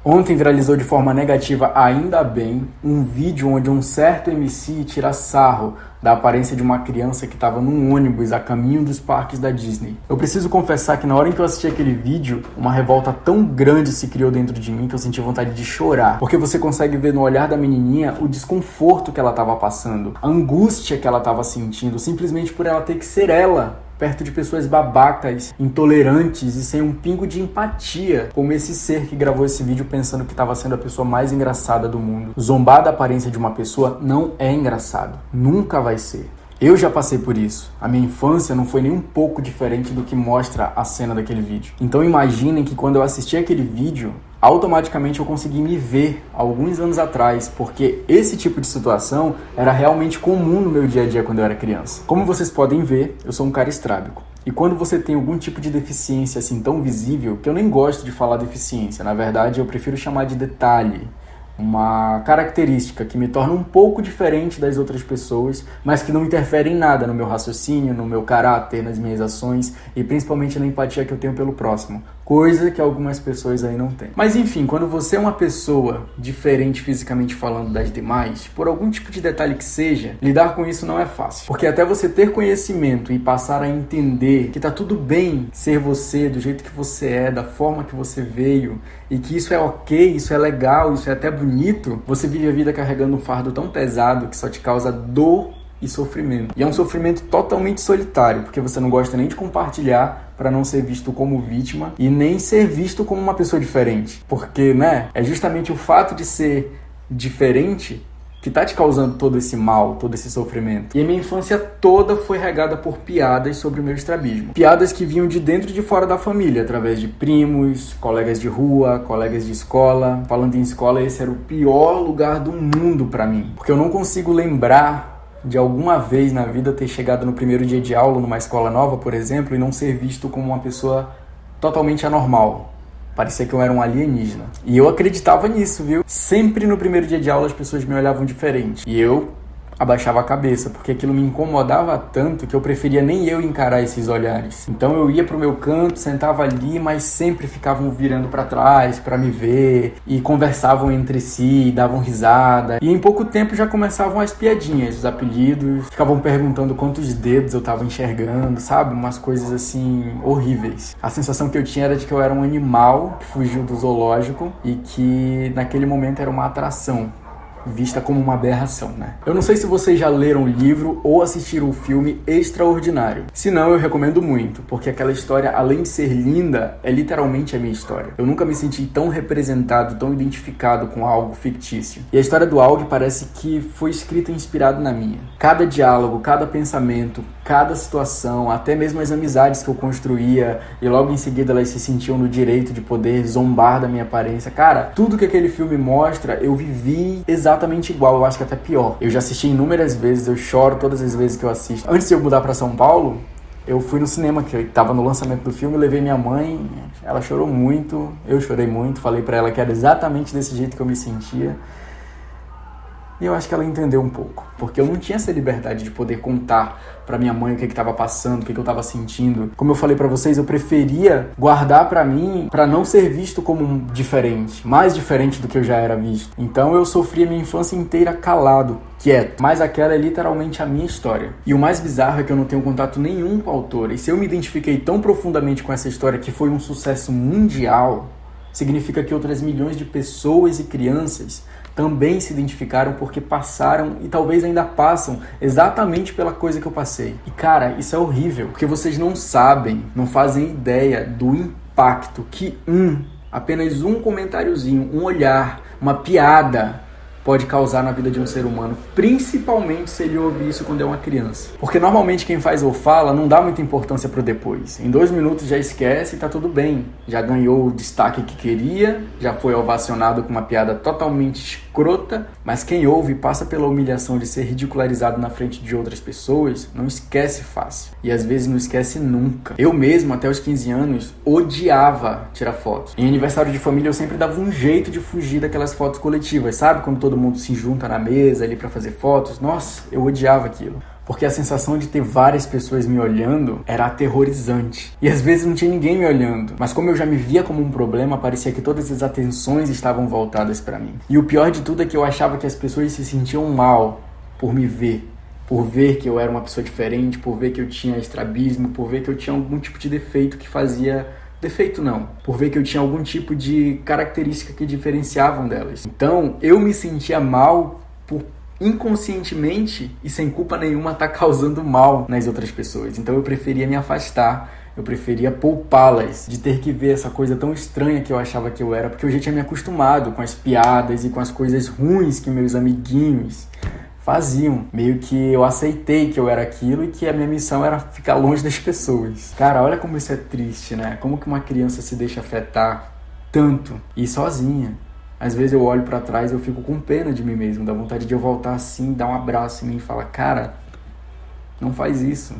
Ontem viralizou de forma negativa, ainda bem, um vídeo onde um certo MC tira sarro da aparência de uma criança que estava num ônibus a caminho dos parques da Disney. Eu preciso confessar que na hora em que eu assisti aquele vídeo, uma revolta tão grande se criou dentro de mim que eu senti vontade de chorar. Porque você consegue ver no olhar da menininha o desconforto que ela estava passando, a angústia que ela estava sentindo, simplesmente por ela ter que ser ela, perto de pessoas babacas, intolerantes e sem um pingo de empatia, como esse ser que gravou esse vídeo pensando que estava sendo a pessoa mais engraçada do mundo. Zombar da aparência de uma pessoa não é engraçado. Nunca vai ser. Eu já passei por isso. A minha infância não foi nem um pouco diferente do que mostra a cena daquele vídeo. Então imaginem que quando eu assisti aquele vídeo, automaticamente eu consegui me ver alguns anos atrás, porque esse tipo de situação era realmente comum no meu dia a dia quando eu era criança. Como vocês podem ver, eu sou um cara estrábico. E quando você tem algum tipo de deficiência assim tão visível, que eu nem gosto de falar deficiência, na verdade eu prefiro chamar de detalhe, uma característica que me torna um pouco diferente das outras pessoas, mas que não interfere em nada no meu raciocínio, no meu caráter, nas minhas ações e principalmente na empatia que eu tenho pelo próximo. Coisa que algumas pessoas aí não têm. Mas enfim, quando você é uma pessoa diferente fisicamente falando das demais, por algum tipo de detalhe que seja, lidar com isso não é fácil. Porque até você ter conhecimento e passar a entender que tá tudo bem ser você, do jeito que você é, da forma que você veio, e que isso é ok, isso é legal, isso é até bonito, você vive a vida carregando um fardo tão pesado que só te causa dor e sofrimento. E é um sofrimento totalmente solitário, porque você não gosta nem de compartilhar para não ser visto como vítima e nem ser visto como uma pessoa diferente. Porque, é justamente o fato de ser diferente que tá te causando todo esse mal, todo esse sofrimento. E a minha infância toda foi regada por piadas sobre o meu estrabismo. Piadas que vinham de dentro e de fora da família, através de primos, colegas de rua, colegas de escola. Falando em escola, esse era o pior lugar do mundo pra mim. Porque eu não consigo lembrar de alguma vez na vida ter chegado no primeiro dia de aula numa escola nova, por exemplo, e não ser visto como uma pessoa totalmente anormal. Parecia que eu era um alienígena. E eu acreditava nisso, viu? Sempre no primeiro dia de aula as pessoas me olhavam diferente. E eu abaixava a cabeça, porque aquilo me incomodava tanto que eu preferia nem eu encarar esses olhares. Então eu ia pro meu canto, sentava ali, mas sempre ficavam virando pra trás pra me ver e conversavam entre si, davam risada. E em pouco tempo já começavam as piadinhas, os apelidos, ficavam perguntando quantos dedos eu tava enxergando, sabe? Umas coisas assim horríveis. A sensação que eu tinha era de que eu era um animal que fugiu do zoológico e que naquele momento era uma atração, vista como uma aberração, Eu não sei se vocês já leram o livro ou assistiram o filme Extraordinário. Se não, eu recomendo muito, porque aquela história, além de ser linda, é literalmente a minha história. Eu nunca me senti tão representado, tão identificado com algo fictício. E a história do Aug parece que foi escrita e inspirada na minha. Cada diálogo, cada pensamento, cada situação, até mesmo as amizades que eu construía, e logo em seguida elas se sentiam no direito de poder zombar da minha aparência. Cara, tudo que aquele filme mostra, eu vivi exatamente igual, eu acho que até pior. Eu já assisti inúmeras vezes, eu choro todas as vezes que eu assisto. Antes de eu mudar pra São Paulo, eu fui no cinema, que eu tava no lançamento do filme, levei minha mãe, ela chorou muito, eu chorei muito, falei pra ela que era exatamente desse jeito que eu me sentia. E eu acho que ela entendeu um pouco, porque eu não tinha essa liberdade de poder contar pra minha mãe o que estava passando, o que eu estava sentindo. Como eu falei pra vocês, eu preferia guardar pra mim, pra não ser visto como um diferente, mais diferente do que eu já era visto. Então eu sofri a minha infância inteira calado, quieto. Mas aquela é literalmente a minha história. E o mais bizarro é que eu não tenho contato nenhum com a autora. E se eu me identifiquei tão profundamente com essa história que foi um sucesso mundial, significa que outras milhões de pessoas e crianças também se identificaram porque passaram e talvez ainda passam exatamente pela coisa que eu passei. E cara, isso é horrível, porque vocês não sabem, não fazem ideia do impacto que apenas um comentáriozinho, um olhar, uma piada pode causar na vida de um ser humano, principalmente se ele ouvir isso quando é uma criança. Porque normalmente quem faz ou fala não dá muita importância pro depois. Em 2 minutos já esquece e tá tudo bem. Já ganhou o destaque que queria, já foi ovacionado com uma piada totalmente escrota, mas quem ouve e passa pela humilhação de ser ridicularizado na frente de outras pessoas, não esquece fácil. E às vezes não esquece nunca. Eu mesmo, até os 15 anos, odiava tirar fotos. Em aniversário de família eu sempre dava um jeito de fugir daquelas fotos coletivas, sabe? Quando todo mundo se junta na mesa ali pra fazer fotos. Nossa, eu odiava aquilo. porque a sensação de ter várias pessoas me olhando era aterrorizante. E às vezes não tinha ninguém me olhando, mas como eu já me via como um problema, parecia que todas as atenções estavam voltadas para mim. E o pior de tudo é que eu achava que as pessoas se sentiam mal por me ver, por ver que eu era uma pessoa diferente, por ver que eu tinha estrabismo, por ver que eu tinha algum tipo de defeito que fazia... Defeito não, por ver que eu tinha algum tipo de característica que diferenciavam delas. Então, eu me sentia mal por inconscientemente e sem culpa nenhuma estar causando mal nas outras pessoas. Então eu preferia me afastar, eu preferia poupá-las de ter que ver essa coisa tão estranha que eu achava que eu era, porque eu já tinha me acostumado com as piadas e com as coisas ruins que meus amiguinhos faziam. Meio que eu aceitei que eu era aquilo e que a minha missão era ficar longe das pessoas. Cara, olha como isso é triste, né? Como que uma criança se deixa afetar tanto e sozinha. Às vezes eu olho pra trás e eu fico com pena de mim mesmo, dá vontade de eu voltar assim, dar um abraço em mim e falar, cara, não faz isso.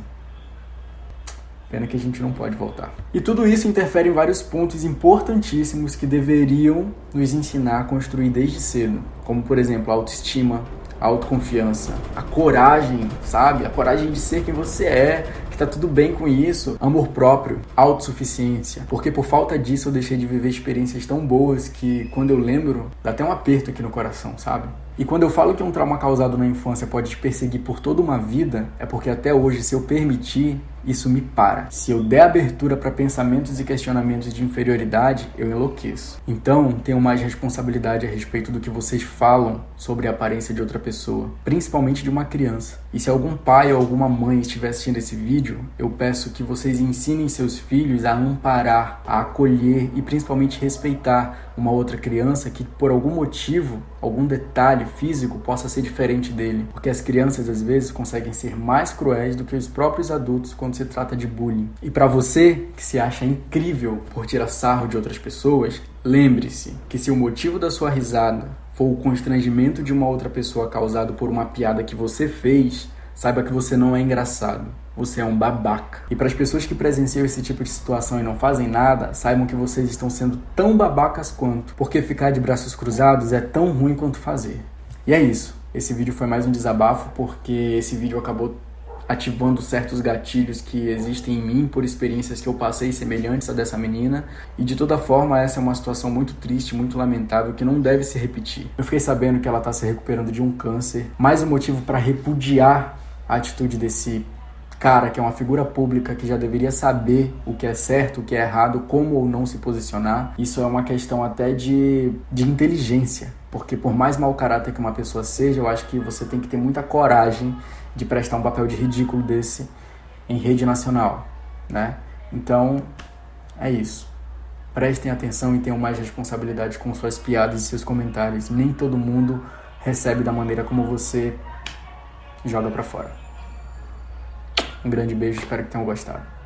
Pena que a gente não pode voltar. E tudo isso interfere em vários pontos importantíssimos que deveriam nos ensinar a construir desde cedo, como por exemplo a autoestima, a autoconfiança, a coragem, sabe? A coragem de ser quem você é, que tá tudo bem com isso. Amor próprio, autossuficiência. Porque por falta disso eu deixei de viver experiências tão boas que quando eu lembro, dá até um aperto aqui no coração, sabe? E quando eu falo que um trauma causado na infância pode te perseguir por toda uma vida, é porque até hoje, se eu permitir, isso me para. Se eu der abertura para pensamentos e questionamentos de inferioridade, eu enlouqueço. Então, tenham mais responsabilidade a respeito do que vocês falam sobre a aparência de outra pessoa, principalmente de uma criança. E se algum pai ou alguma mãe estiver assistindo esse vídeo, eu peço que vocês ensinem seus filhos a amparar, a acolher e principalmente respeitar uma outra criança que por algum motivo, algum detalhe físico possa ser diferente dele. Porque as crianças às vezes conseguem ser mais cruéis do que os próprios adultos quando se trata de bullying. E para você que se acha incrível por tirar sarro de outras pessoas, lembre-se que se o motivo da sua risada for o constrangimento de uma outra pessoa causado por uma piada que você fez, saiba que você não é engraçado. Você é um babaca. E para as pessoas que presenciam esse tipo de situação e não fazem nada, saibam que vocês estão sendo tão babacas quanto, porque ficar de braços cruzados é tão ruim quanto fazer. E é isso. Esse vídeo foi mais um desabafo, porque esse vídeo acabou ativando certos gatilhos que existem em mim por experiências que eu passei semelhantes a dessa menina. E de toda forma, essa é uma situação muito triste, muito lamentável, que não deve se repetir. Eu fiquei sabendo que ela está se recuperando de um câncer. Mais um motivo para repudiar a atitude desse cara, que é uma figura pública que já deveria saber o que é certo, o que é errado, como ou não se posicionar. Isso é uma questão até de inteligência, porque por mais mau caráter que uma pessoa seja, eu acho que você tem que ter muita coragem de prestar um papel de ridículo desse em rede nacional, né? Então, é isso. Prestem atenção e tenham mais responsabilidade com suas piadas e seus comentários. Nem todo mundo recebe da maneira como você joga pra fora. Um grande beijo, espero que tenham gostado.